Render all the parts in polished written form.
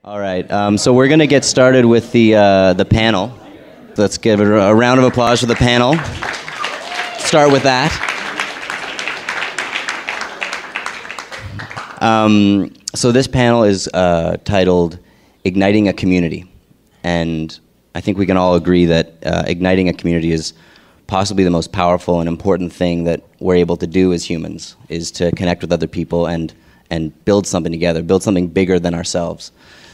All right, so we're going to get started with the panel. Let's give it a round of applause for the panel. Start with that. So this panel is titled Igniting a Community. And I think we can all agree that igniting a community is possibly the most powerful and important thing that we're able to do as humans, is to connect with other people and build something together, build something bigger than ourselves.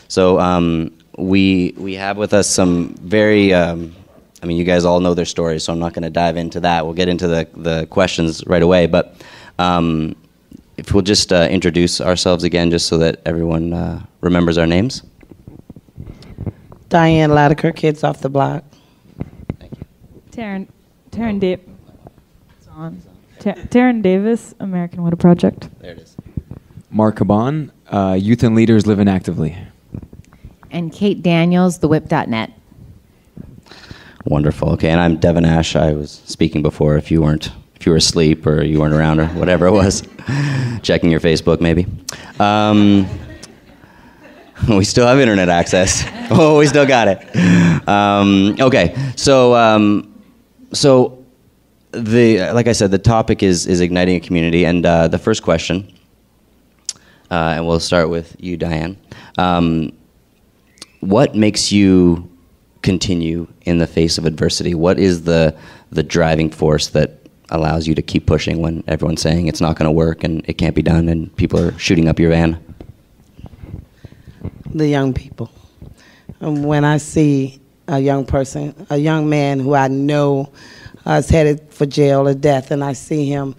So we have with us some very, you guys all know their stories, so I'm not going to dive into that. We'll get into the questions right away. But if we'll just introduce ourselves again, just so that everyone remembers our names. Diane Latiker, Kids Off the Block. Thank you. Taryn Davis, American Widow Project. There it is. Mark Caban, Youth and Leaders Living Actively. And Kate Daniels, thewhip.net. Wonderful. Okay, and I'm Devin Ash. I was speaking before. If you were asleep or you weren't around or whatever it was, checking your Facebook maybe. We still have internet access. Oh, we still got it. Okay, so like I said, the topic is igniting a community, and the first question, and we'll start with you, Diane. What makes you continue in the face of adversity? What is the driving force that allows you to keep pushing when everyone's saying it's not going to work and it can't be done and people are shooting up your van? The young people. When I see a young person, a young man who I know is headed for jail or death, and I see him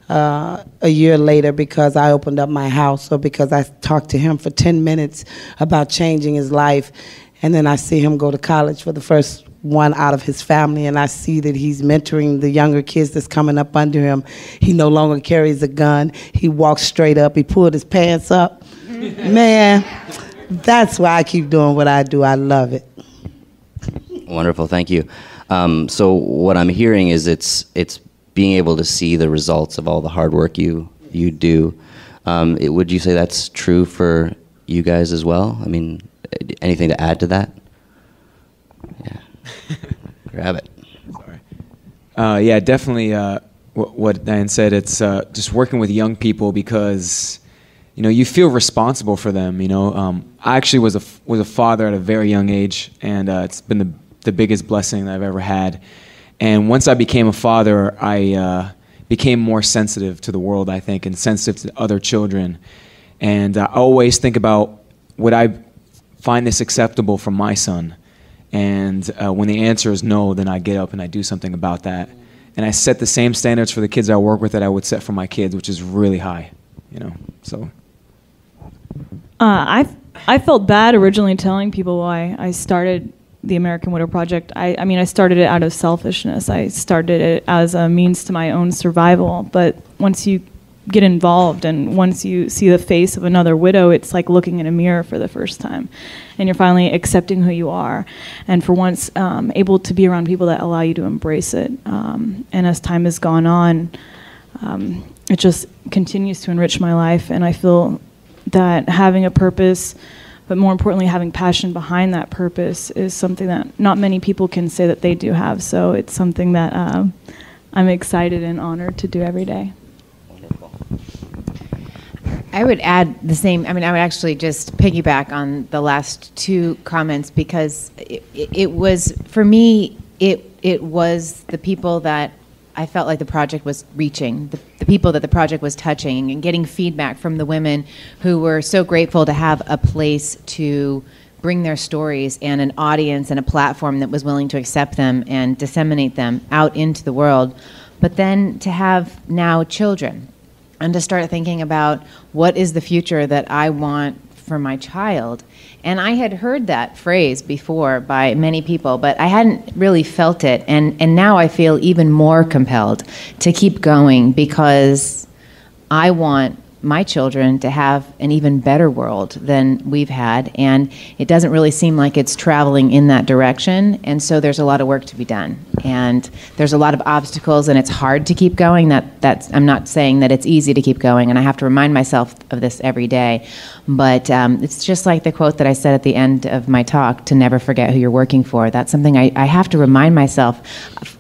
a year later because I opened up my house or because I talked to him for 10 minutes about changing his life, and then I see him go to college for the first one out of his family, and I see that he's mentoring the younger kids that's coming up under him. He no longer carries a gun. He walks straight up. He pulled his pants up. Man, that's why I keep doing what I do. I love it. Wonderful, thank you. So what I'm hearing is it's being able to see the results of all the hard work you do. Would you say that's true for you guys as well? I mean, anything to add to that? Yeah. Grab it. Sorry. Yeah, definitely what Diane said. It's just working with young people because, you feel responsible for them. I actually was a father at a very young age, and it's been the biggest blessing that I've ever had. And once I became a father, I became more sensitive to the world, I think, and sensitive to other children. And I always think about, would I find this acceptable for my son? And when the answer is no, then I get up and I do something about that. And I set the same standards for the kids I work with that I would set for my kids, which is really high, so. I felt bad originally telling people why I started the American Widow Project. I started it out of selfishness. I started it as a means to my own survival. But once you get involved and once you see the face of another widow, it's like looking in a mirror for the first time. And you're finally accepting who you are. And for once, able to be around people that allow you to embrace it. And as time has gone on, it just continues to enrich my life. And I feel that having a purpose, but more importantly, having passion behind that purpose is something that not many people can say that they do have. So it's something that I'm excited and honored to do every day. Wonderful. I would add the same. I would actually just piggyback on the last two comments because it was, for me, it was the people that I felt like the project was reaching, the people that the project was touching, and getting feedback from the women who were so grateful to have a place to bring their stories and an audience and a platform that was willing to accept them and disseminate them out into the world. But then to have now children and to start thinking about what is the future that I want for my child. And I had heard that phrase before by many people, but I hadn't really felt it. And now I feel even more compelled to keep going because I want my children to have an even better world than we've had, and it doesn't really seem like it's traveling in that direction, and so there's a lot of work to be done, and there's a lot of obstacles, and it's hard to keep going. I'm not saying that it's easy to keep going, and I have to remind myself of this every day, but it's just like the quote that I said at the end of my talk, to never forget who you're working for. That's something I have to remind myself.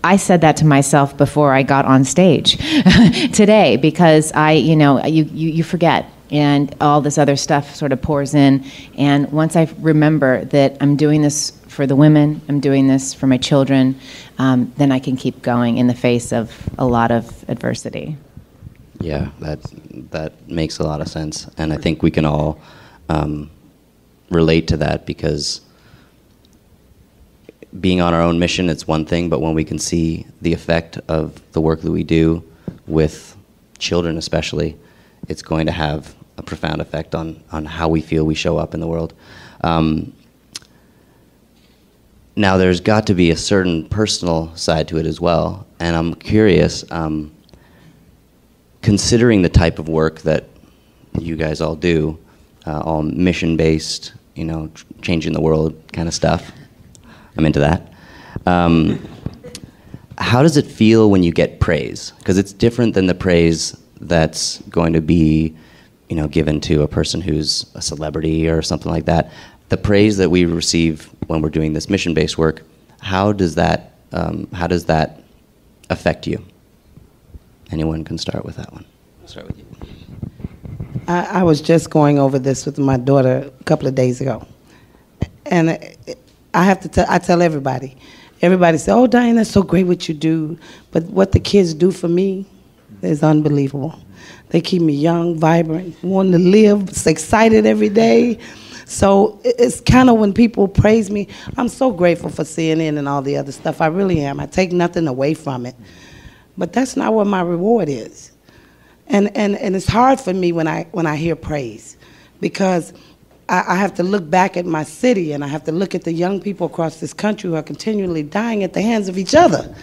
I said that to myself before I got on stage today, because you forget, and all this other stuff sort of pours in. And once I remember that I'm doing this for the women, I'm doing this for my children, then I can keep going in the face of a lot of adversity. Yeah, that makes a lot of sense, and I think we can all relate to that, because being on our own mission, it's one thing, but when we can see the effect of the work that we do with children especially, it's going to have a profound effect on how we feel we show up in the world. Now, there's got to be a certain personal side to it as well, and I'm curious, considering the type of work that you guys all do, all mission-based, changing the world kind of stuff. I'm into that. How does it feel when you get praise? Because it's different than the praise that's going to be, given to a person who's a celebrity or something like that. The praise that we receive when we're doing this mission-based work, how does that affect you? Anyone can start with that one. I'll start with you. I was just going over this with my daughter a couple of days ago, and I tell everybody. Everybody says, "Oh, Diane, that's so great what you do," but what the kids do for me is unbelievable. They keep me young, vibrant, wanting to live, excited every day. So it's kind of, when people praise me, I'm so grateful for CNN and all the other stuff. I really am. I take nothing away from it. But that's not what my reward is. And it's hard for me when I hear praise, because I have to look back at my city, and I have to look at the young people across this country who are continually dying at the hands of each other.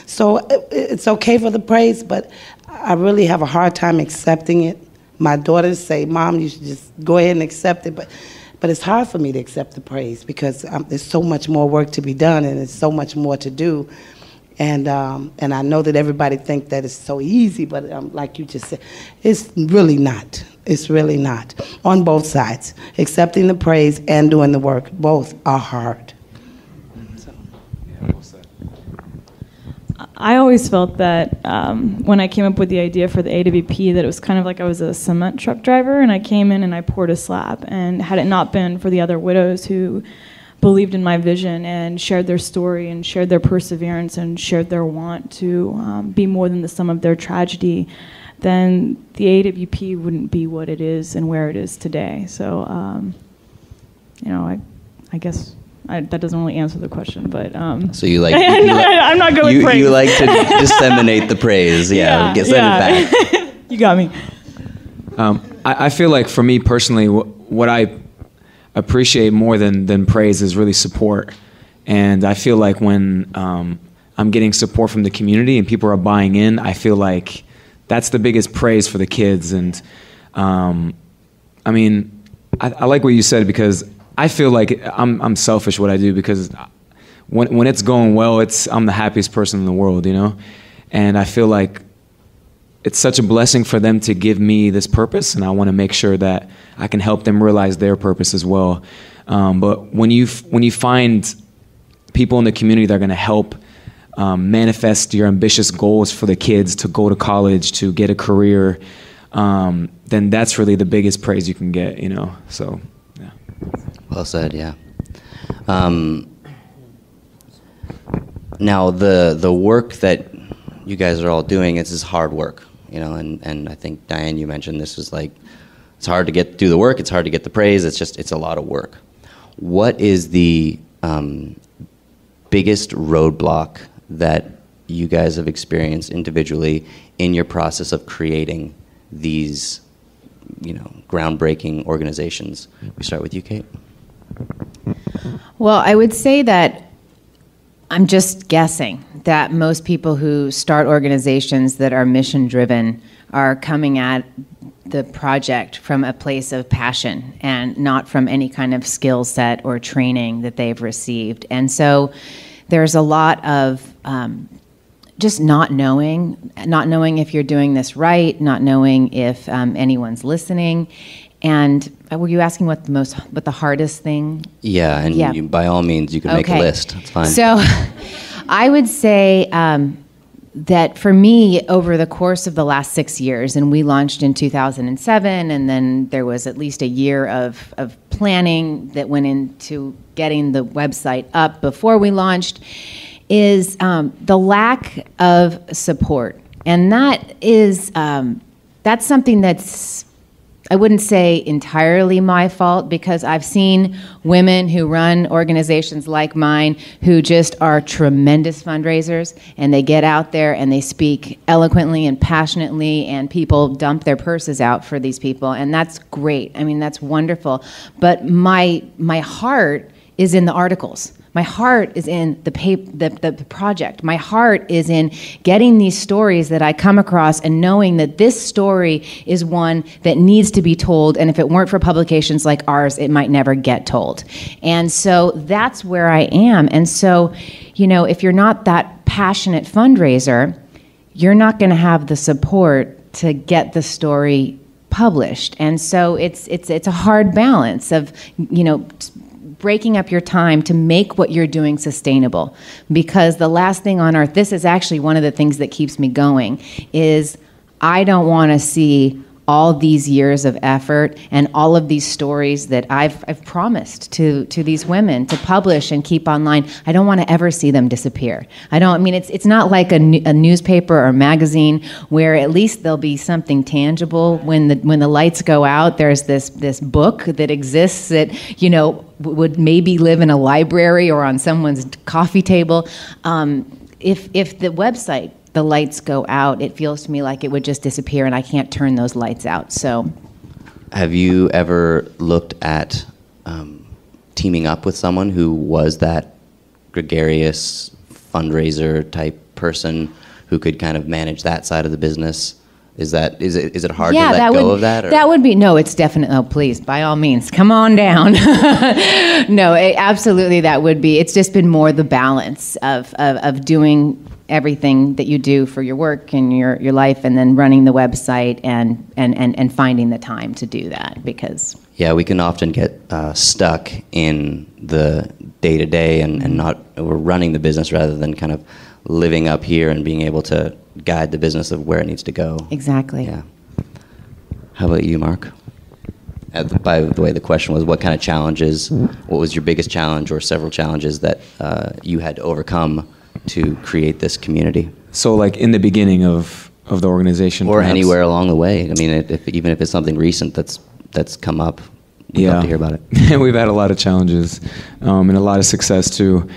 So it's okay for the praise, but I really have a hard time accepting it. My daughters say, "Mom, you should just go ahead and accept it," but it's hard for me to accept the praise, because there's so much more work to be done, and there's so much more to do. And I know that everybody thinks that it's so easy, but like you just said, it's really not. It's really not. On both sides, accepting the praise and doing the work, both are hard. So. Yeah, well said. I always felt that when I came up with the idea for the AWP, that it was kind of like I was a cement truck driver, and I came in and I poured a slab. And had it not been for the other widows who believed in my vision and shared their story and shared their perseverance and shared their want to be more than the sum of their tragedy, then the AWP wouldn't be what it is and where it is today. So, I guess that doesn't really answer the question, but... So you like... I'm not good with praise. You like to disseminate the praise, send it back. You got me. I feel like, for me personally, what I appreciate more than praise is really support. And I feel like when I'm getting support from the community and people are buying in, I feel like that's the biggest praise for the kids. And I like what you said, because I feel like I'm selfish what I do, because when it's going well, I'm the happiest person in the world, And I feel like it's such a blessing for them to give me this purpose, and I want to make sure that I can help them realize their purpose as well. But when you find people in the community that are going to help manifest your ambitious goals for the kids to go to college, to get a career, then that's really the biggest praise you can get, So, yeah. Well said, yeah. Now, the work that you guys are all doing, is hard work, and I think, Diane, you mentioned this was like, it's hard to do the work, it's hard to get the praise, it's a lot of work. What is the biggest roadblock that you guys have experienced individually in your process of creating these, groundbreaking organizations? We start with you, Kate. Well, I would say that I'm just guessing that most people who start organizations that are mission-driven are coming at the project from a place of passion and not from any kind of skill set or training that they've received. And so there's a lot of just not knowing if you're doing this right, not knowing if anyone's listening. And were you asking what the hardest thing? Yeah, and Yeah. by all means, you can make a list. It's fine. So I would say that for me, over the course of the last 6 years, and we launched in 2007, and then there was at least a year of planning that went into getting the website up before we launched, is the lack of support. And that is, that's something that's, I wouldn't say entirely my fault, because I've seen women who run organizations like mine who just are tremendous fundraisers, and they get out there and they speak eloquently and passionately, and people dump their purses out for these people, and that's great. I mean, that's wonderful. But my heart is in the articles. My heart is in the project. My heart is in getting these stories that I come across and knowing that this story is one that needs to be told, and if it weren't for publications like ours, it might never get told. And so that's where I am. And so, you know, if you're not that passionate fundraiser, you're not going to have the support to get the story published. And so it's a hard balance of, you know, breaking up your time to make what you're doing sustainable. Because the last thing on earth, this is actually one of the things that keeps me going, is I don't want to see all these years of effort and all of these stories that I've promised to these women to publish and keep online. I don't want to ever see them disappear. I mean, it's not like a newspaper or magazine where at least there'll be something tangible when the lights go out. There's this book that exists that, you know, would maybe live in a library or on someone's coffee table. If the website, the lights go out, it feels to me like it would just disappear, and I can't turn those lights out. So, have you ever looked at teaming up with someone who was that gregarious fundraiser type person who could kind of manage that side of the business? Is it hard to let go of that? Or? That would be, no, it's definitely, oh, please, by all means, come on down. No, absolutely that would be. It's just been more the balance of doing everything that you do for your work and your life, and then running the website and finding the time to do that, because... Yeah, we can often get stuck in the day-to-day and we're running the business rather than kind of living up here and being able to guide the business of where it needs to go. Exactly. Yeah. How about you, Mark? By the way, the question was, what kind of challenges, what was your biggest challenge or several challenges that you had to overcome to create this community? So like in the beginning of the organization? Or perhaps? anywhere along the way. I mean, even if it's something recent that's come up, we'd love to hear about it. We've had a lot of challenges and a lot of success too.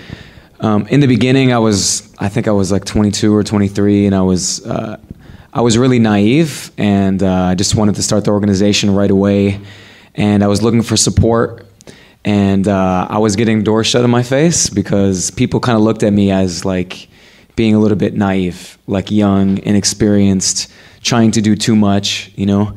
In the beginning, I think I was like 22 or 23, and I was really naive, and I just wanted to start the organization right away, and I was looking for support, and I was getting doors shut in my face because people kind of looked at me as like being a little bit naive, like young, inexperienced, trying to do too much, you know.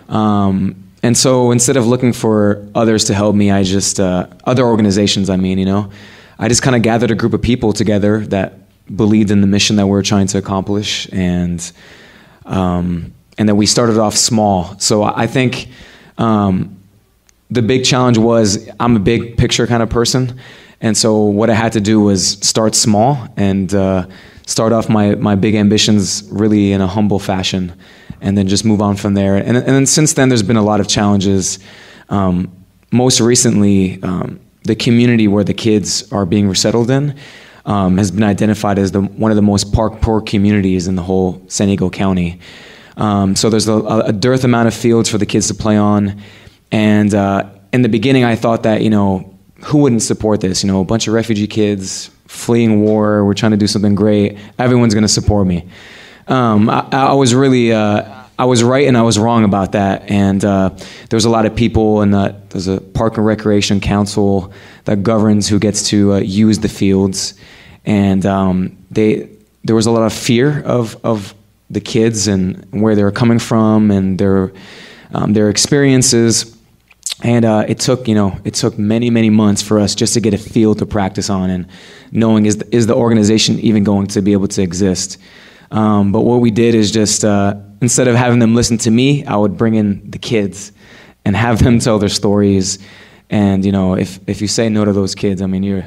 And so instead of looking for others to help me, I just other organizations, I mean, you know. I just kind of gathered a group of people together that believed in the mission that we're trying to accomplish, and then we started off small. So I think the big challenge was, I'm a big picture kind of person, and so what I had to do was start small and start off my big ambitions really in a humble fashion, and then just move on from there. And then since then, there's been a lot of challenges. Most recently, the community where the kids are being resettled in has been identified as one of the most park-poor communities in the whole San Diego County. So there's a dearth amount of fields for the kids to play on. And in the beginning, I thought that, you know, who wouldn't support this? You know, a bunch of refugee kids fleeing war, we're trying to do something great. Everyone's going to support me. I was really... I was right and I was wrong about that, and there was a lot of people, and there's a Park and Recreation Council that governs who gets to use the fields, and there was a lot of fear of the kids and where they were coming from, and their their experiences. And it took many months for us just to get a field to practice on, and knowing is the organization even going to be able to exist. But what we did is just instead of having them listen to me, I would bring in the kids and have them tell their stories. And if you say no to those kids, I mean, you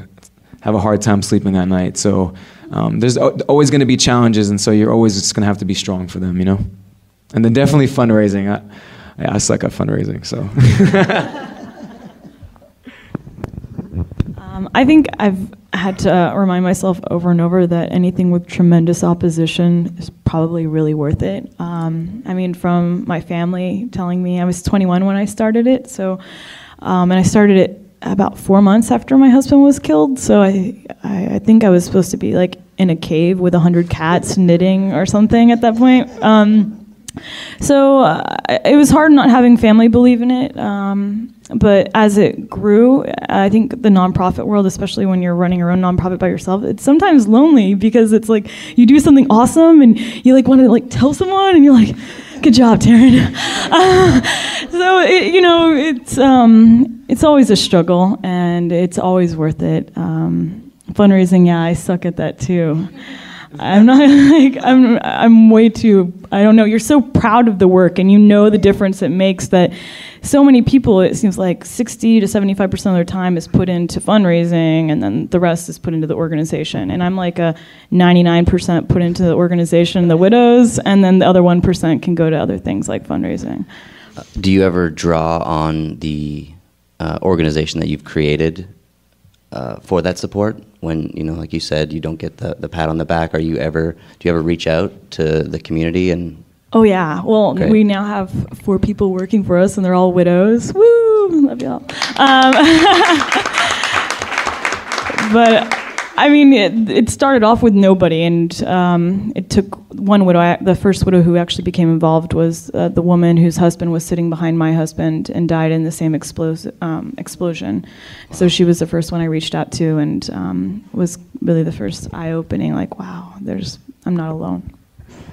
have a hard time sleeping at night. So there's always going to be challenges, and so you're always just going to have to be strong for them, And then definitely fundraising. I suck at fundraising, so. I think I've had to remind myself over and over that anything with tremendous opposition is probably really worth it. I mean, from my family telling me, I was 21 when I started it, so, and I started it about 4 months after my husband was killed, so I think I was supposed to be like in a cave with 100 cats knitting or something at that point. So it was hard not having family believe in it, but as it grew, I think the nonprofit world, especially when you're running your own nonprofit by yourself, it's sometimes lonely because it's like you do something awesome and you like want to like tell someone and you're like, good job, Taryn. So it's always a struggle and it's always worth it. Fundraising, yeah, I suck at that too. I'm not like I'm way too, I don't know, you're so proud of the work and you know the difference it makes that so many people, it seems like 60 to 75% of their time is put into fundraising and then the rest is put into the organization. And I'm like a 99% put into the organization, the widows, and then the other 1% can go to other things like fundraising. Do you ever draw on the organization that you've created for that support? When, like you said, you don't get the pat on the back, do you ever reach out to the community? And Oh yeah, well, Great. We now have 4 people working for us and they're all widows. Woo, love y'all. But I mean, it started off with nobody, and it took one widow. The first widow who actually became involved was the woman whose husband was sitting behind my husband and died in the same explosion. So she was the first one I reached out to, and was really the first eye-opening. Like, wow, I'm not alone.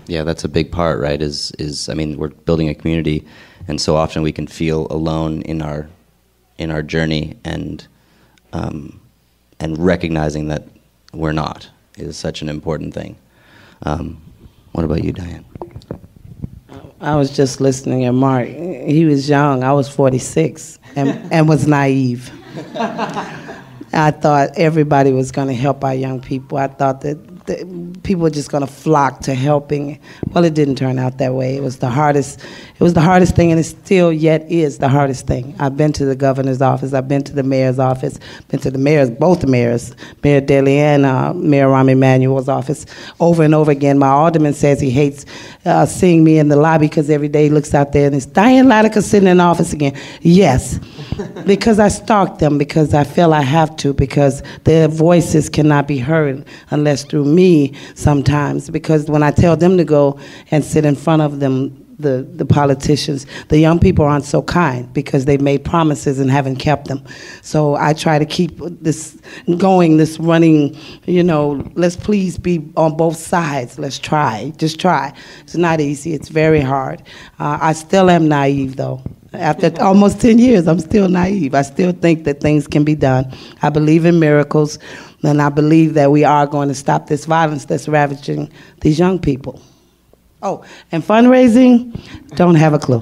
yeah, that's a big part, right? I mean, we're building a community, and so often we can feel alone in our journey, and recognizing that we're not is such an important thing. What about you, Diane? I was just listening to Mark. He was young. I was 46 and was naive. I thought everybody was going to help our young people. I thought that people were just going to flock to helping. Well, it didn't turn out that way. It was the hardest thing, and it still yet is the hardest thing. I've been to the governor's office. I've been to the mayor's office. Been to the mayor's, both the mayors, Mayor Daley and Mayor Rahm Emanuel's office, over and over again. My alderman says he hates seeing me in the lobby because every day he looks out there and it's Diane Latica sitting in the office again. Yes, because I stalk them, because I feel I have to, because their voices cannot be heard unless through me sometimes, because when I tell them to go and sit in front of them, the politicians, the young people aren't so kind because they've made promises and haven't kept them. So I try to keep this going, this running, let's please be on both sides. Let's try, just try. It's not easy, it's very hard. I still am naive though. After almost 10 years, I'm still naive. I still think that things can be done. I believe in miracles, and I believe that we are going to stop this violence that's ravaging these young people. Oh, and fundraising, don't have a clue.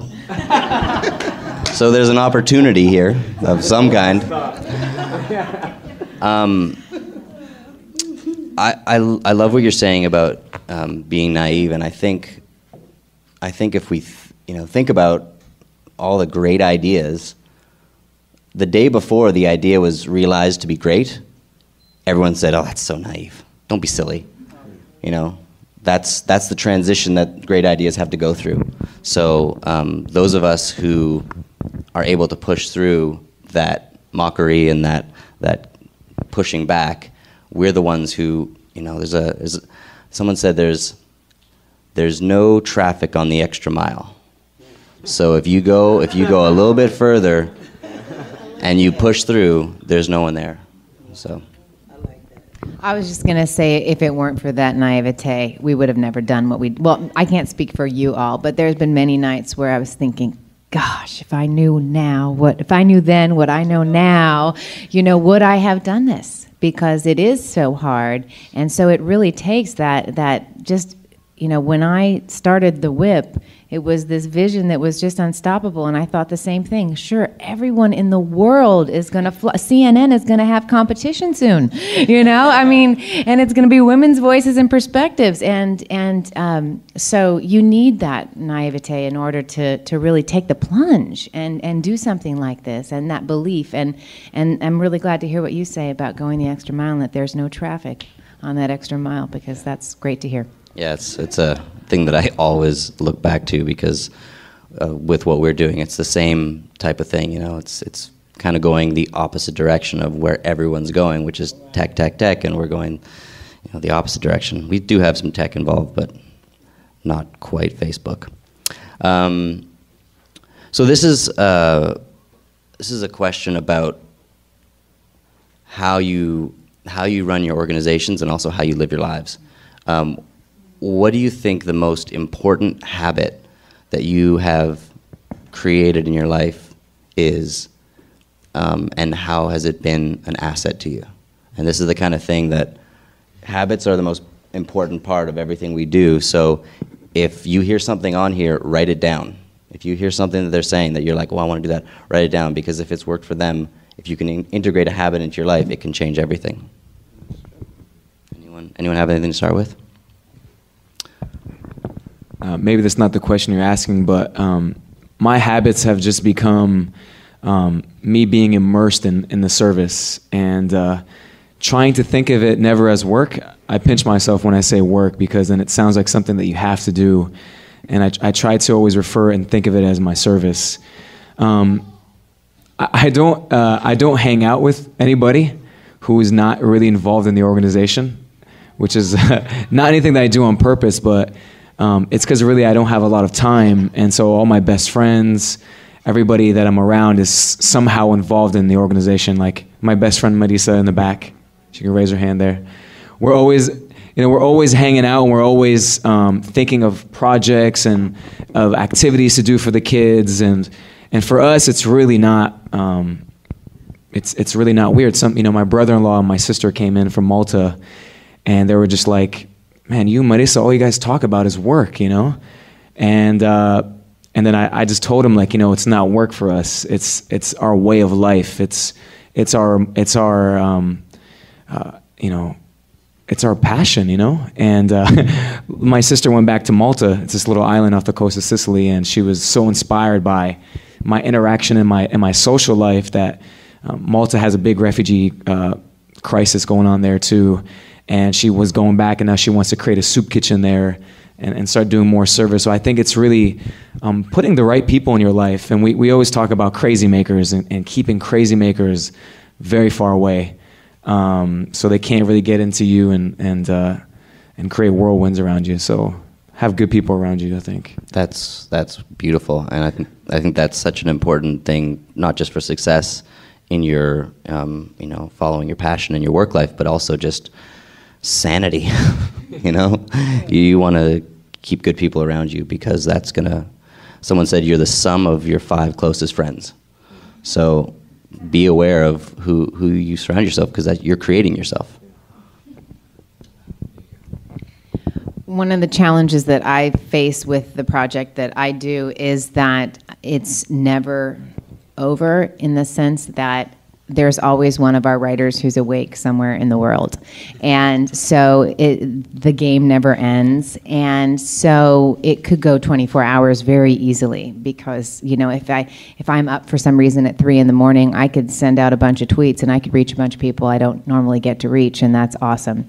So there's an opportunity here of some kind. I love what you're saying about being naive, and I think if we think about all the great ideas, the day before the idea was realized to be great, everyone said, "Oh, that's so naive. Don't be silly." That's the transition that great ideas have to go through. So those of us who are able to push through that mockery and that pushing back, we're the ones who, someone said there's no traffic on the extra mile. So if you go a little bit further and you push through, there's no one there. So I was just going to say, if it weren't for that naivete, we would have never done what we... Well, I can't speak for you all, but there's been many nights where I was thinking, gosh, if I knew then what I know now, would I have done this? Because it is so hard. And so it really takes that just, when I started the WHIP, it was this vision that was just unstoppable. And I thought the same thing. Sure, everyone in the world is going to CNN is going to have competition soon, and it's going to be women's voices and perspectives. And so you need that naivete in order to really take the plunge and do something like this, and that belief. And I'm really glad to hear what you say about going the extra mile and that there's no traffic on that extra mile, because that's great to hear. Yeah, it's a thing that I always look back to, because with what we're doing, it's the same type of thing. It's kind of going the opposite direction of where everyone's going, which is tech, and we're going the opposite direction. We do have some tech involved, but not quite Facebook. So this is a question about how you run your organizations and also how you live your lives. What do you think the most important habit that you have created in your life is, and how has it been an asset to you? And this is the kind of thing that habits are the most important part of everything we do. So if you hear something on here, write it down. If you hear something that they're saying that you're like, well, I want to do that, write it down, because if it's worked for them, if you can integrate a habit into your life, it can change everything. Anyone have anything to start with? Maybe that's not the question you're asking, but my habits have just become me being immersed in the service and trying to think of it never as work. I pinch myself when I say work, because then it sounds like something that you have to do, and I try to always refer and think of it as my service. I don't hang out with anybody who is not really involved in the organization, which is not anything that I do on purpose, but it's because really I don't have a lot of time, and so all my best friends, everybody that I'm around is somehow involved in the organization. Like my best friend Marisa in the back, she can raise her hand there. We're always hanging out, and we're always thinking of projects and of activities to do for the kids, and for us it's really not it's really not weird. My brother-in-law and my sister came in from Malta, and they were just like, man, you and Marisa, all you guys talk about is work, And then I just told him, like, it's not work for us. It's our way of life. It's our passion, And my sister went back to Malta. It's this little island off the coast of Sicily, and she was so inspired by my interaction in my social life that Malta has a big refugee crisis going on there too. And she was going back, and now she wants to create a soup kitchen there and start doing more service. So I think it's really putting the right people in your life. And we always talk about crazy makers and keeping crazy makers very far away, so they can't really get into you and create whirlwinds around you. So have good people around you, I think. That's beautiful, and I think that's such an important thing, not just for success in your following your passion in your work life, but also just sanity. You want to keep good people around you, because that's someone said you're the sum of your 5 closest friends. So be aware of who you surround yourself, because you're creating yourself. One of the challenges that I face with the project that I do is that it's never over, in the sense that there's always one of our writers who's awake somewhere in the world. And so the game never ends. And so it could go 24 hours very easily, because, if I'm up for some reason at 3 a.m, I could send out a bunch of tweets and I could reach a bunch of people I don't normally get to reach, and that's awesome.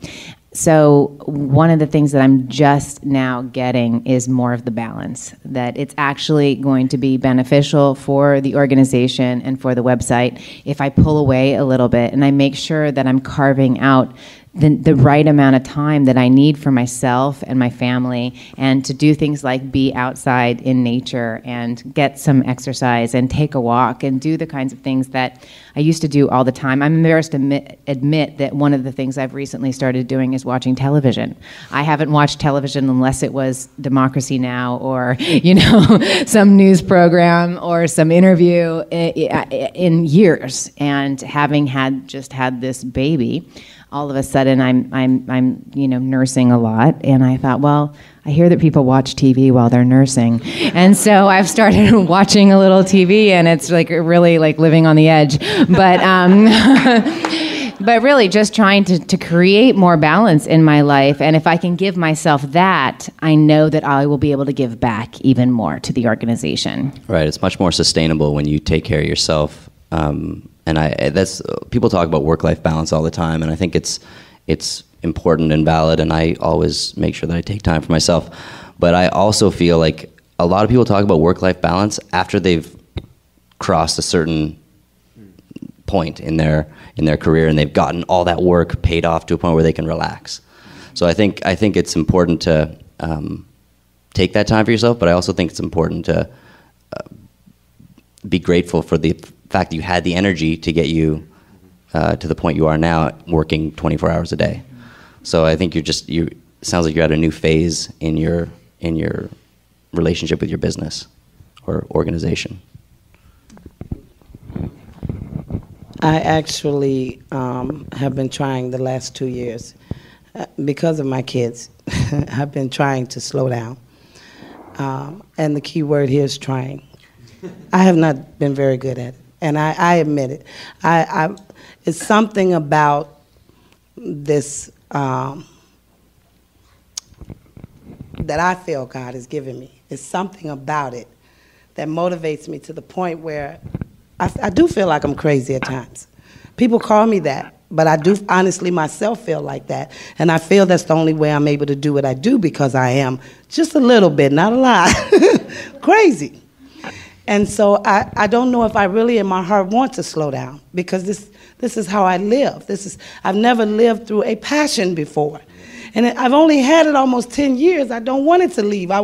So one of the things that I'm just now getting is more of the balance, that it's actually going to be beneficial for the organization and for the website if I pull away a little bit and I make sure that I'm carving out the right amount of time that I need for myself and my family, and to do things like be outside in nature and get some exercise and take a walk and do the kinds of things that I used to do all the time. I'm embarrassed to admit that one of the things I've recently started doing is watching television. I haven't watched television unless it was Democracy Now! Or, some news program or some interview in years. And having had this baby, all of a sudden I'm nursing a lot, and I thought, well, I hear that people watch TV while they're nursing, and so I've started watching a little TV, and it's like really like living on the edge, but but really just trying to create more balance in my life, and if I can give myself that, I know that I will be able to give back even more to the organization. Right, it's much more sustainable when you take care of yourself. And that's people talk about work-life balance all the time, and I think it's important and valid, and I always make sure that I take time for myself. But I also feel like a lot of people talk about work-life balance after they've crossed a certain point in their career, and they've gotten all that work paid off to a point where they can relax. So I think it's important to take that time for yourself, but I also think it's important to be grateful for the fact that you had the energy to get you to the point you are now, working 24 hours a day. So I think it sounds like you're at a new phase in your relationship with your business or organization. I actually have been trying the last 2 years because of my kids. I've been trying to slow down, and the key word here is trying. I have not been very good at it. And I admit it. It's something about this that I feel God has given me. It's something about it that motivates me to the point where I do feel like I'm crazy at times. People call me that, but I do honestly myself feel like that. And I feel that's the only way I'm able to do what I do, because I am just a little bit, not a lot, crazy. And so I don't know if I really in my heart want to slow down, because this is how I live. I've never lived through a passion before. And I've only had it almost 10 years. I don't want it to leave. I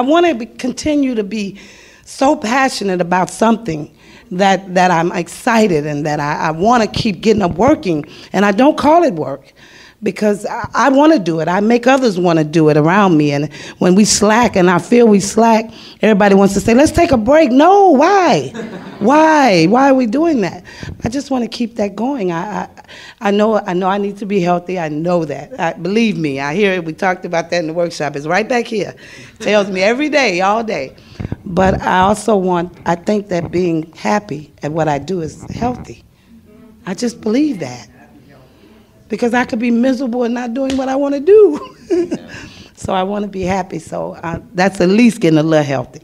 want to continue to be so passionate about something that I'm excited and that I want to keep getting up working. And I don't call it work, because I want to do it. I make others want to do it around me. And when we slack, and I feel we slack, everybody wants to say, let's take a break. No, why? Why? Why are we doing that? I just want to keep that going. I know I need to be healthy. I know that. Believe me, I hear it. We talked about that in the workshop. It's right back here. It tells me every day, all day. But I think that being happy at what I do is healthy. I just believe that. Because I could be miserable and not doing what I want to do. So I want to be happy. So that's at least getting a little healthy.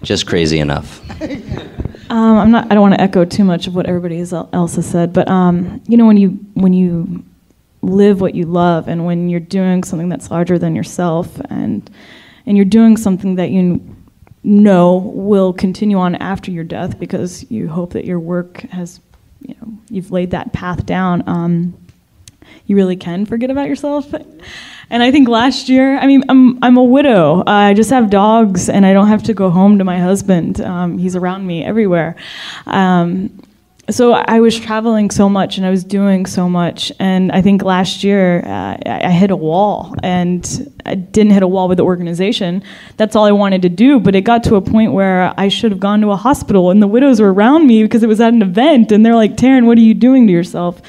Just crazy enough. I don't want to echo too much of what everybody else has said, but when you live what you love, and when you're doing something that's larger than yourself, and you're doing something that you know will continue on after your death, because you hope that your work has, you've laid that path down, you really can forget about yourself. And I think last year, I'm a widow. I just have dogs, and I don't have to go home to my husband. He's around me everywhere. So I was traveling so much, and I was doing so much. And I think last year I hit a wall, and I didn't hit a wall with the organization. That's all I wanted to do. But it got to a point where I should have gone to a hospital, and the widows were around me because it was at an event. And they're like, Taryn, what are you doing to yourself?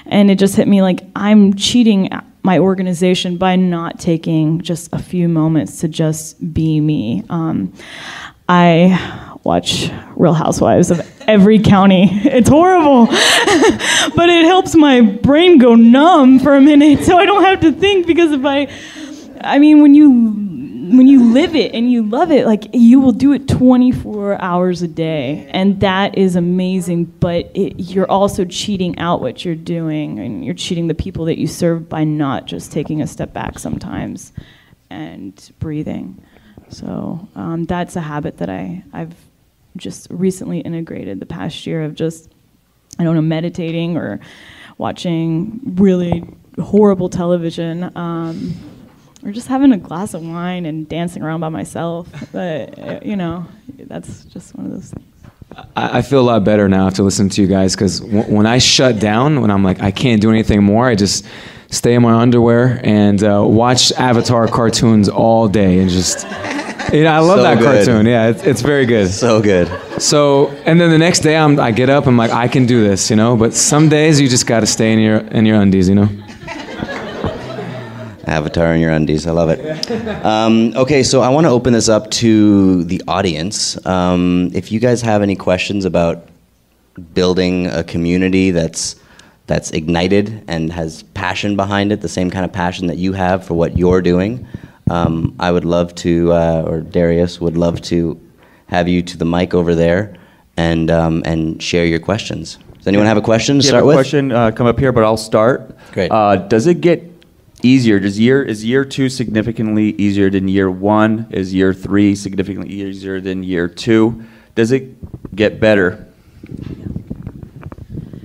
And it just hit me like, I'm cheating my organization by not taking just a few moments to just be me. I watch Real Housewives of every county. It's horrible, but it helps my brain go numb for a minute, so I don't have to think. Because when you live it and you love it, like, you will do it 24 hours a day, and that is amazing. But you're also cheating out what you're doing, and you're cheating the people that you serve by not just taking a step back sometimes and breathing. So that's a habit that I've just recently integrated the past year, of just, meditating or watching really horrible television, or just having a glass of wine and dancing around by myself. But, you know, that's just one of those things. I feel a lot better now after listening to you guys, because when I shut down, when I'm like, I can't do anything more, I just stay in my underwear and watch Avatar cartoons all day and just... You know, I love that cartoon. Yeah, it's very good. So good. So, and then the next day I get up, I'm like, I can do this, you know. But some days you just got to stay in your undies, you know. Avatar in your undies. I love it. Okay, so I want to open this up to the audience. If you guys have any questions about building a community that's ignited and has passion behind it, the same kind of passion that you have for what you're doing, I would love to, or Darius would love to have you to the mic over there and share your questions. Does anyone have a question to start with? I have a question come up here, but I'll start. Great. Does it get easier? Is year 2 significantly easier than year 1? Is year 3 significantly easier than year 2? Does it get better?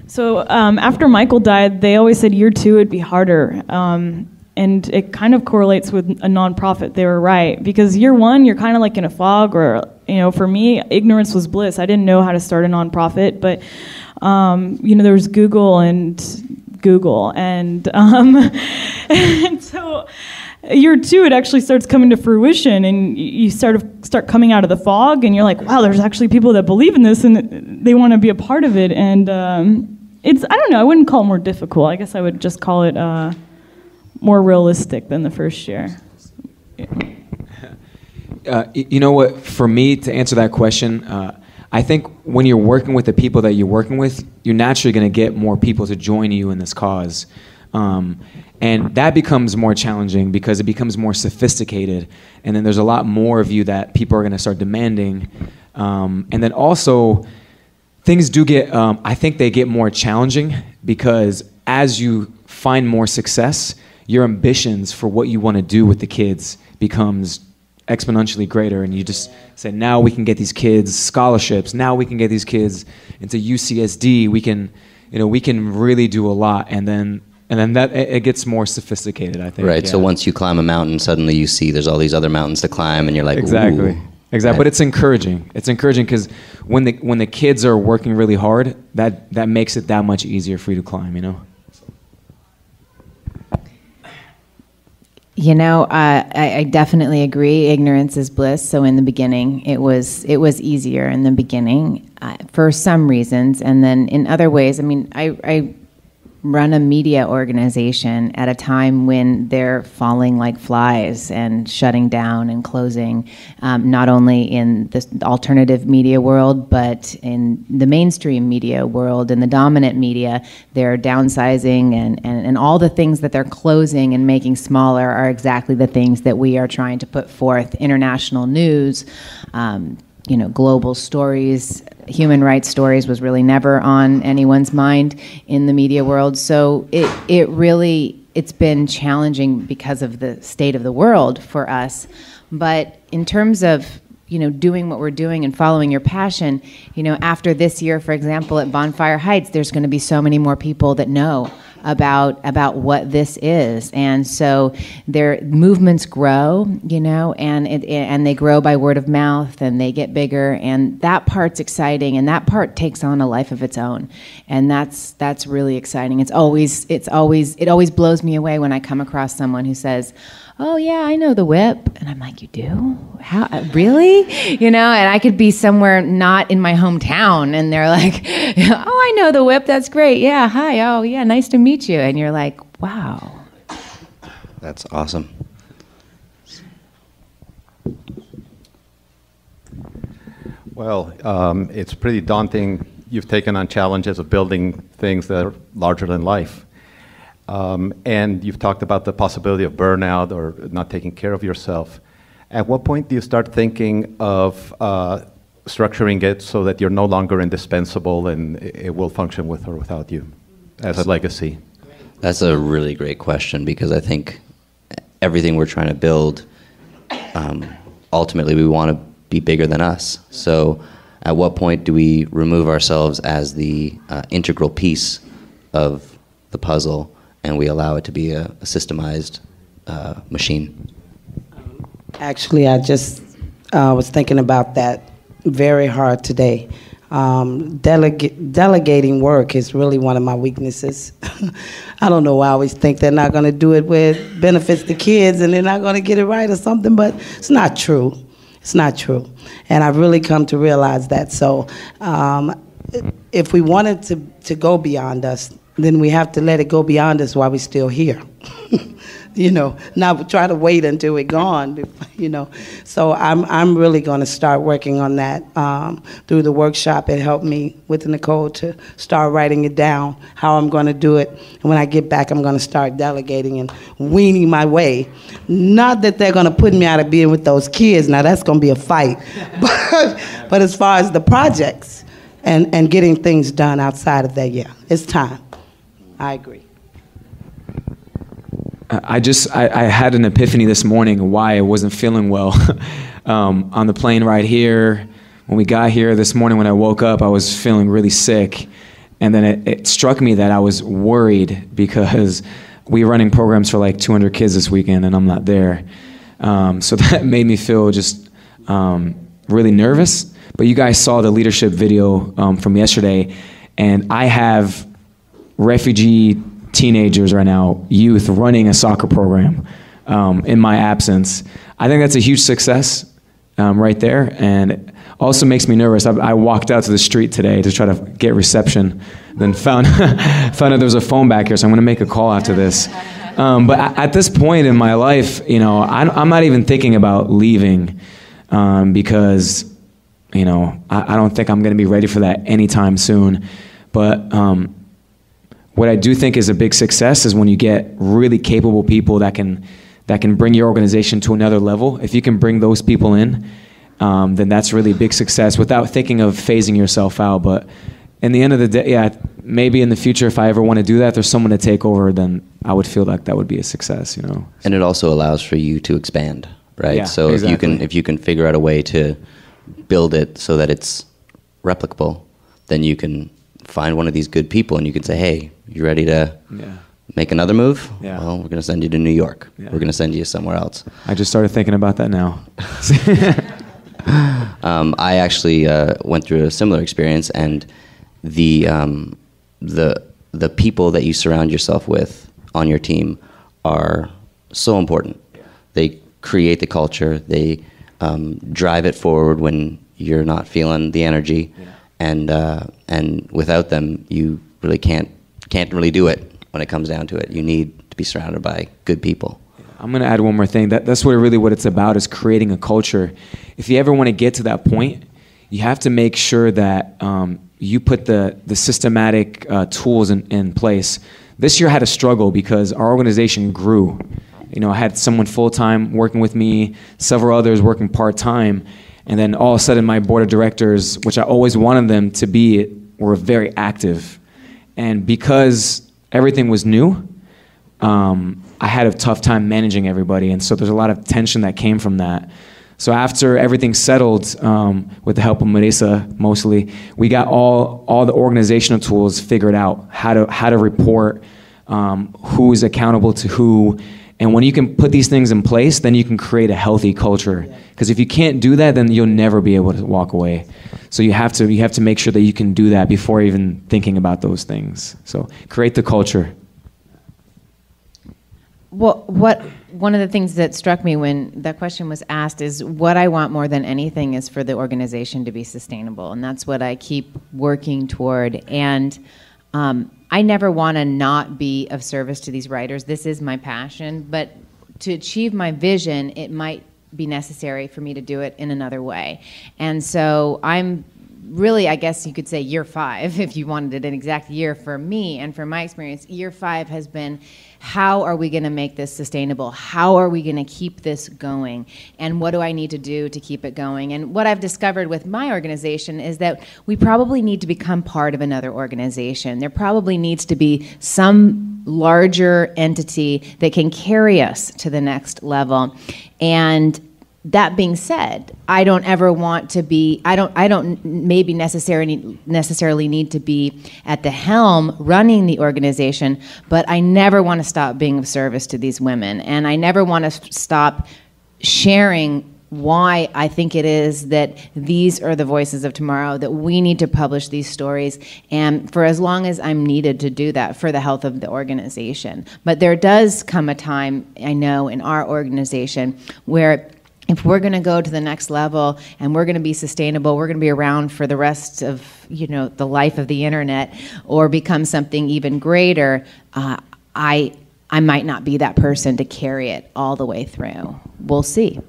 So after Michael died, they always said year 2 would be harder. And it kind of correlates with a nonprofit. They were right, because year 1 you're kind of like in a fog, or for me, ignorance was bliss. I didn't know how to start a nonprofit, but there was Google, and and so year 2 it actually starts coming to fruition, and you start coming out of the fog, and you're like, wow, there's actually people that believe in this and they want to be a part of it, and it's, I don't know, I wouldn't call it more difficult. I guess I would just call it more realistic than the first year. You know what? For me, to answer that question, I think when you're working with the people that you're working with, you're naturally going to get more people to join you in this cause. And that becomes more challenging because it becomes more sophisticated. And then there's a lot more of you that people are going to start demanding. And then also, things do get, I think they get more challenging because as you find more success, your ambitions for what you want to do with the kids becomes exponentially greater, and you just say, now we can get these kids scholarships, now we can get these kids into UCSD, we can really do a lot, and then that it gets more sophisticated, I think. Right, yeah. so once you climb a mountain, suddenly you see there's all these other mountains to climb, and you're like, exactly. Ooh. Exactly, but it's encouraging. It's encouraging because when the kids are working really hard, that makes it that much easier for you to climb, you know? I definitely agree. Ignorance is bliss. So in the beginning, it was easier in the beginning for some reasons, and then in other ways. I mean, I run a media organization at a time when they're falling like flies and shutting down and closing, not only in the alternative media world, but in the mainstream media world and the dominant media. They're downsizing, and all the things that they're closing and making smaller are exactly the things that we are trying to put forth. International news, global stories, human rights stories was really never on anyone's mind in the media world. So it's been challenging because of the state of the world for us. But in terms of, doing what we're doing and following your passion, after this year, for example, at Bonfire Heights, there's going to be so many more people that know about what this is, and so their movements grow, and they grow by word of mouth, and they get bigger, and that part's exciting, and that part takes on a life of its own, and that's really exciting. It always blows me away when I come across someone who says, oh yeah, I know the whip. And I'm like, you do? How, really? And I could be somewhere not in my hometown, and they're like, oh, I know the whip, that's great. Yeah, hi, oh yeah, nice to meet you. And you're like, wow. That's awesome. Well, it's pretty daunting. You've taken on challenges of building things that are larger than life. And you've talked about the possibility of burnout or not taking care of yourself. At what point do you start thinking of structuring it so that you're no longer indispensable and it will function with or without you as a legacy? That's a really great question, because I think everything we're trying to build, ultimately we want to be bigger than us. So at what point do we remove ourselves as the integral piece of the puzzle and we allow it to be a systemized machine. Actually, I just was thinking about that very hard today. Delegating work is really one of my weaknesses. I don't know why I always think they're not going to do it where it benefits the kids and they're not going to get it right or something, but it's not true. It's not true. And I've really come to realize that. So if we wanted to go beyond us, then we have to let it go beyond us while we're still here. Not try to wait until we're gone, So I'm really going to start working on that through the workshop. It helped me with Nicole to start writing it down, how I'm going to do it. And when I get back, I'm going to start delegating and weaning my way. Not that they're going to put me out of being with those kids. Now, that's going to be a fight. But as far as the projects and getting things done outside of that, yeah, it's time. I agree. I had an epiphany this morning why I wasn't feeling well. On the plane ride here, when we got here this morning when I woke up, I was feeling really sick. And then it struck me that I was worried because we're running programs for like 200 kids this weekend and I'm not there. So that made me feel just really nervous. But you guys saw the leadership video from yesterday, and I have refugee teenagers right now, youth, running a soccer program in my absence. I think that's a huge success right there, and it also makes me nervous. I walked out to the street today to try to get reception, then found out there was a phone back here, so I'm going to make a call after this. But at this point in my life, I'm not even thinking about leaving because, I don't think I'm going to be ready for that anytime soon. But what I do think is a big success is when you get really capable people that can bring your organization to another level. If you can bring those people in, then that's really a big success without thinking of phasing yourself out. But in the end of the day, yeah, maybe in the future, if I ever want to do that, there's someone to take over, then I would feel like that would be a success, And it also allows for you to expand, right? Yeah, so exactly. if you can figure out a way to build it so that it's replicable, then you can find one of these good people and you can say, hey, you ready to make another move? Yeah. Well, we're going to send you to New York. Yeah. We're going to send you somewhere else. I just started thinking about that now. I actually went through a similar experience, and the people that you surround yourself with on your team are so important. Yeah. They create the culture. They drive it forward when you're not feeling the energy. Yeah. And without them, you really can't really do it when it comes down to it. You need to be surrounded by good people. I'm going to add one more thing. That's what it's about, is creating a culture. If you ever want to get to that point, you have to make sure that you put the systematic tools in place. This year I had a struggle because our organization grew. I had someone full-time working with me, several others working part-time. And then all of a sudden, my board of directors, which I always wanted them to be, were very active. And because everything was new, I had a tough time managing everybody. And so there's a lot of tension that came from that. So after everything settled, with the help of Marisa mostly, we got all the organizational tools figured out, how to report, who's accountable to who. And when you can put these things in place, then you can create a healthy culture. Because if you can't do that, then you'll never be able to walk away. So you have to make sure that you can do that before even thinking about those things. So create the culture. Well, one of the things that struck me when that question was asked is what I want more than anything is for the organization to be sustainable. And that's what I keep working toward. And I never want to not be of service to these writers. This is my passion. But to achieve my vision, it might be necessary for me to do it in another way. And so I'm really, I guess you could say year 5, if you wanted an exact year for me and from my experience. Year 5 has been, how are we going to make this sustainable? How are we going to keep this going? And what do I need to do to keep it going? And what I've discovered with my organization is that we probably need to become part of another organization. There probably needs to be some larger entity that can carry us to the next level. And that being said, I don't ever want to be, I don't maybe necessarily need to be at the helm running the organization, but I never want to stop being of service to these women. And I never want to stop sharing why I think it is that these are the voices of tomorrow, that we need to publish these stories, and for as long as I'm needed to do that for the health of the organization. But there does come a time, I know, in our organization where if we're going to go to the next level and we're going to be sustainable, we're going to be around for the rest of, you know, the life of the internet, or become something even greater, I might not be that person to carry it all the way through. We'll see.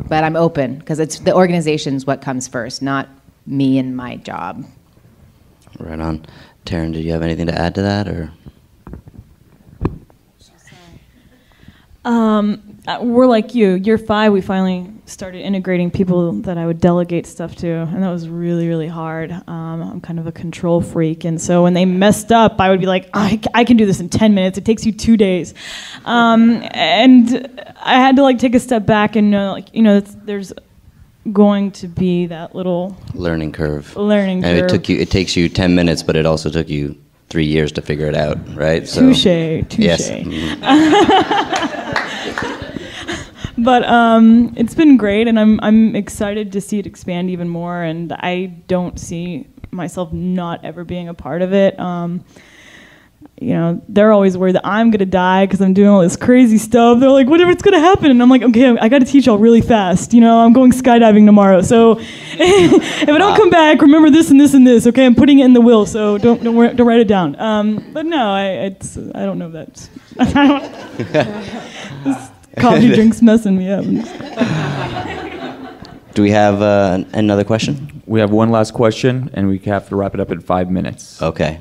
But I'm open, because it's the organization's what comes first, not me and my job. Right on. Taryn, did you have anything to add to that, or? We're like you. Year 5, we finally started integrating people that I would delegate stuff to, and that was really, really hard. I'm kind of a control freak, and so when they messed up, I would be like, I can do this in 10 minutes. It takes you 2 days. And I had to like take a step back and know, like, you know, there's going to be that little learning curve. And it takes you 10 minutes, but it also took you 3 years to figure it out, right? So, touche. Yes. But it's been great, and I'm excited to see it expand even more, and I don't see myself not ever being a part of it. You know, they're always worried that I'm gonna die because I'm doing all this crazy stuff. They're like, whatever's gonna happen, and I'm like, okay, I gotta teach y'all really fast. You know, I'm going skydiving tomorrow, so if I don't come back, remember this and this and this. Okay, I'm putting it in the will, so don't write it down. But no, I don't know that. This coffee drink's messing me up. Do we have another question? We have one last question, and we have to wrap it up in 5 minutes. Okay.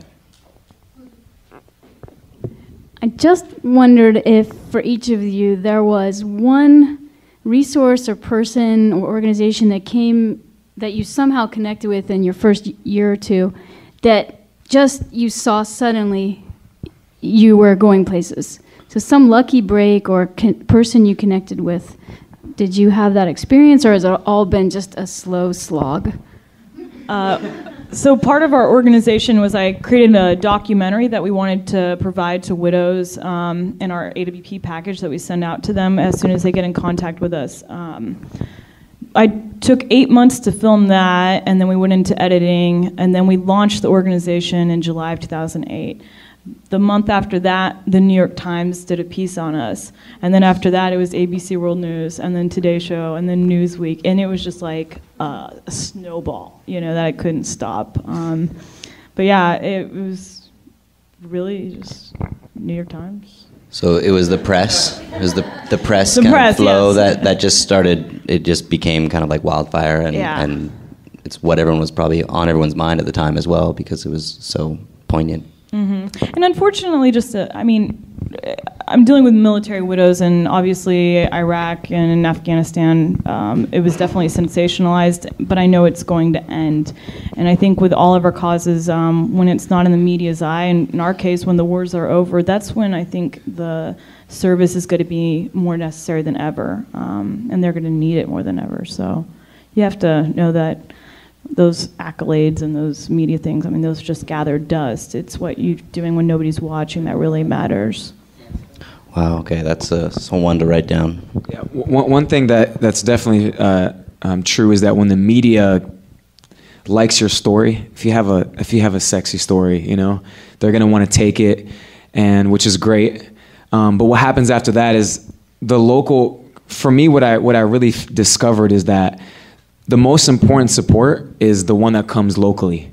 I just wondered if for each of you there was one resource or person or organization that you somehow connected with in your first year or two that just you saw suddenly you were going places. So some lucky break or person you connected with. Did you have that experience, or has it all been just a slow slog? So part of our organization was I created a documentary that we wanted to provide to widows in our AWP package that we send out to them as soon as they get in contact with us. I took 8 months to film that, and then we went into editing, and then we launched the organization in July of 2008. The month after that, the New York Times did a piece on us. And then after that, it was ABC World News, and then Today Show, and then Newsweek. And it was just like a snowball, you know, that I couldn't stop. But yeah, it was really just New York Times. So it was the press. It was the press kind of flow, yes. that just started. It just became kind of like wildfire, and it's what everyone was probably on everyone's mind at the time as well, because it was so poignant. Mm-hmm. And unfortunately, I'm dealing with military widows, and obviously Iraq and in Afghanistan, it was definitely sensationalized, but I know it's going to end. And I think with all of our causes, when it's not in the media's eye, and in our case, when the wars are over, that's when I think the service is going to be more necessary than ever, and they're going to need it more than ever. So you have to know that those accolades and those media things, I mean, those just gather dust. It's what you're doing when nobody's watching that really matters. Wow, okay, that's one to write down. Yeah, one thing that's definitely true is that when the media likes your story, if you have a sexy story, you know, they're gonna want to take it, and which is great. But what happens after that is the local. For me, what I really discovered is that the most important support is the one that comes locally,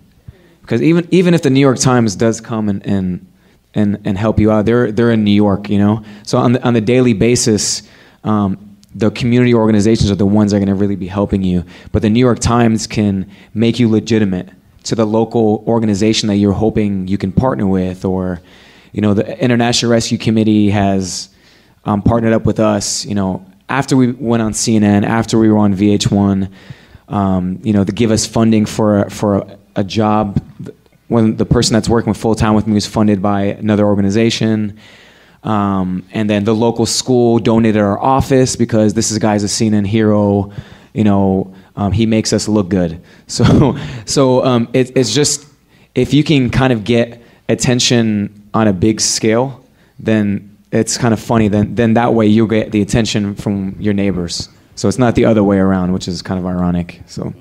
because even if the New York Times does come and help you out, they're in New York, you know. So on the daily basis, the community organizations are the ones that are going to really be helping you. But the New York Times can make you legitimate to the local organization that you're hoping you can partner with, or, you know, the International Rescue Committee has partnered up with us, you know, after we went on CNN, after we were on VH1. You know, to give us funding for a job when the person that's working full time with me was funded by another organization. And then the local school donated our office because this guy's a CNN hero. He makes us look good. So it's just, if you can kind of get attention on a big scale, then it's kind of funny. Then that way you'll get the attention from your neighbors. So it's not the other way around, which is kind of ironic. So.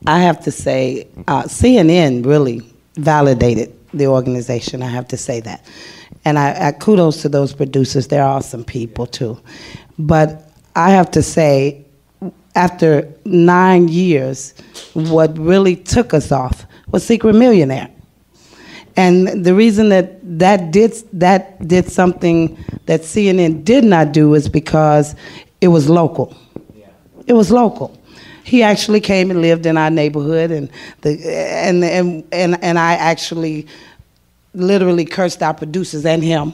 I have to say, CNN really validated the organization. I have to say that. And I kudos to those producers. They're awesome people, too. But I have to say, after 9 years, what really took us off was Secret Millionaire. And the reason that did something that CNN did not do is because it was local. Yeah. It was local. He actually came and lived in our neighborhood, and I actually literally cursed our producers and him.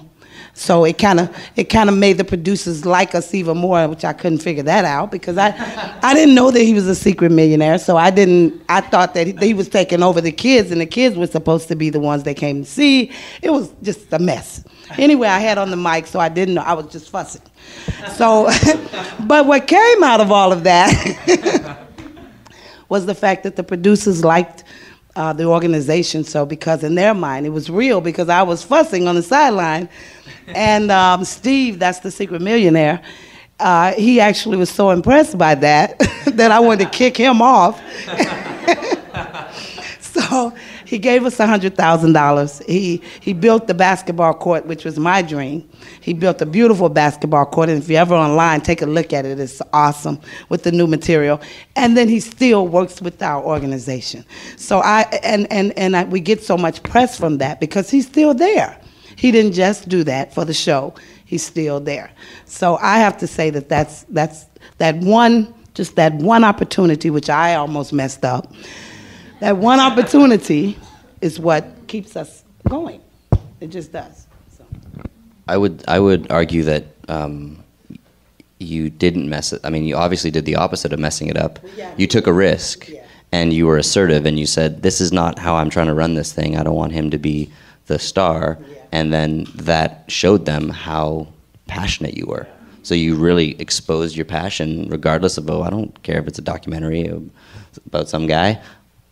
So it kind of made the producers like us even more, which I couldn't figure that out because I didn't know that he was a secret millionaire. So I thought that he was taking over the kids, and the kids were supposed to be the ones they came to see. It was just a mess. Anyway, I had on the mic, so I didn't know. I was just fussing. So, but what came out of all of that was the fact that the producers liked the organization. So because in their mind, it was real because I was fussing on the sideline. And Steve, that's the secret millionaire, he actually was so impressed by that that I wanted to kick him off. So he gave us $100,000. He built the basketball court, which was my dream. He built a beautiful basketball court, and if you're ever online, take a look at it. It's awesome with the new material. And then he still works with our organization. So we get so much press from that because he's still there. He didn't just do that for the show. He's still there. So I have to say that's that one opportunity, which I almost messed up. That one opportunity is what keeps us going. It just does. So. I would argue that you didn't mess it. I mean, you obviously did the opposite of messing it up. Yeah. You took a risk, and you were assertive, and you said, "This is not how I'm trying to run this thing. I don't want him to be the star." Yeah. And then that showed them how passionate you were. So you really exposed your passion, regardless of, I don't care if it's a documentary about some guy.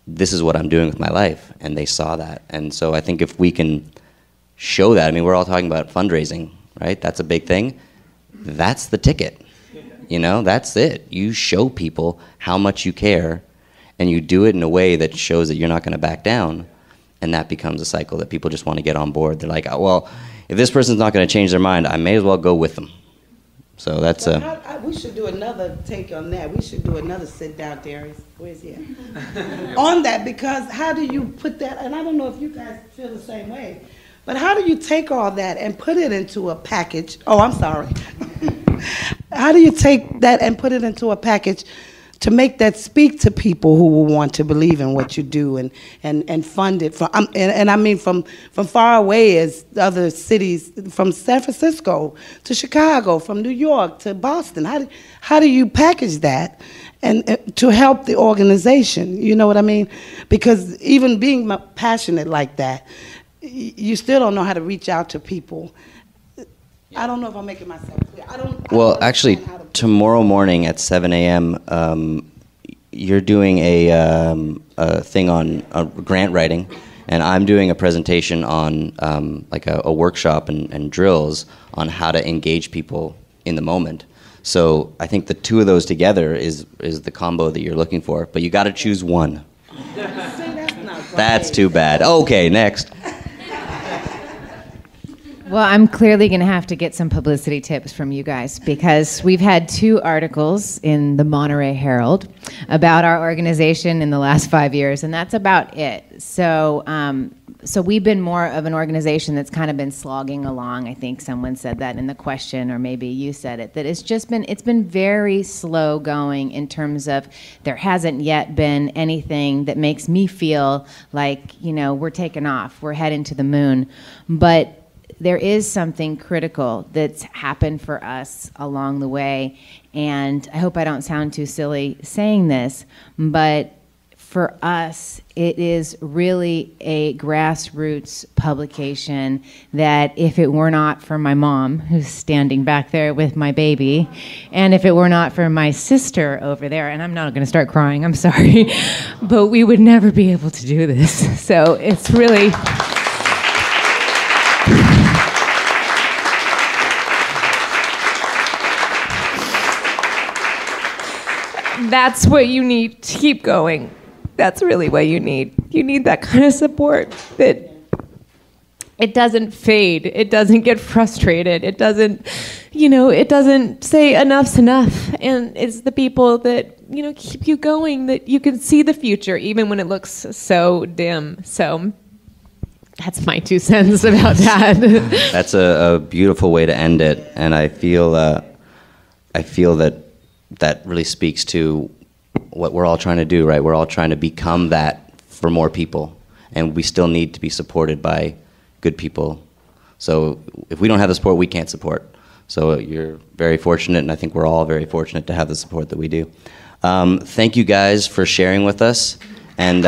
This is what I'm doing with my life, and they saw that. And so I think if we can show that, I mean, we're all talking about fundraising, right? That's a big thing. That's the ticket. That's it. You show people how much you care, and you do it in a way that shows that you're not going to back down, and that becomes a cycle that people just want to get on board. They're like, oh, well, if this person's not going to change their mind, I may as well go with them. So that's we should do another take on that. We should do another sit down, Darius. Where's he at? On that, because how do you put that? And I don't know if you guys feel the same way, but how do you take all that and put it into a package? Oh, I'm sorry. How do you take that and put it into a package to make that speak to people who will want to believe in what you do and fund it from, and I mean from far away as other cities, from San Francisco to Chicago, from New York to Boston. How do you package that and to help the organization? You know what I mean? Because even being passionate like that, you still don't know how to reach out to people. I don't know if I'm making myself clear. Well, actually, tomorrow morning at 7 a.m., you're doing a thing on grant writing, and I'm doing a presentation on like a workshop and drills on how to engage people in the moment. So I think the two of those together is the combo that you're looking for, but you got to choose one. That's too bad. Okay, next. Well, I'm clearly going to have to get some publicity tips from you guys because we've had 2 articles in the Monterey Herald about our organization in the last 5 years, and that's about it. So we've been more of an organization that's kind of been slogging along. I think someone said that in the question, or maybe you said it, that it's been very slow going in terms of there hasn't yet been anything that makes me feel like, we're taking off, we're heading to the moon. But there is something critical that's happened for us along the way, and I hope I don't sound too silly saying this, but for us, it is really a grassroots publication that if it were not for my mom, who's standing back there with my baby, and if it were not for my sister over there, and I'm not going to start crying, I'm sorry, but we would never be able to do this. So it's really... That's what you need to keep going. That's really what you need. You need that kind of support that it doesn't fade. It doesn't get frustrated. It doesn't, it doesn't say enough's enough. And it's the people that, keep you going, that you can see the future even when it looks so dim. So that's my 2 cents about that. That's a beautiful way to end it. And I feel that really speaks to what we're all trying to do, right? We're all trying to become that for more people, and we still need to be supported by good people. So if we don't have the support, we can't support. So you're very fortunate, and I think we're all very fortunate to have the support that we do. Thank you guys for sharing with us, and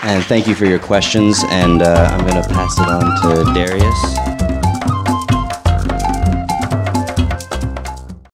and thank you for your questions, and I'm going to pass it on to Darius.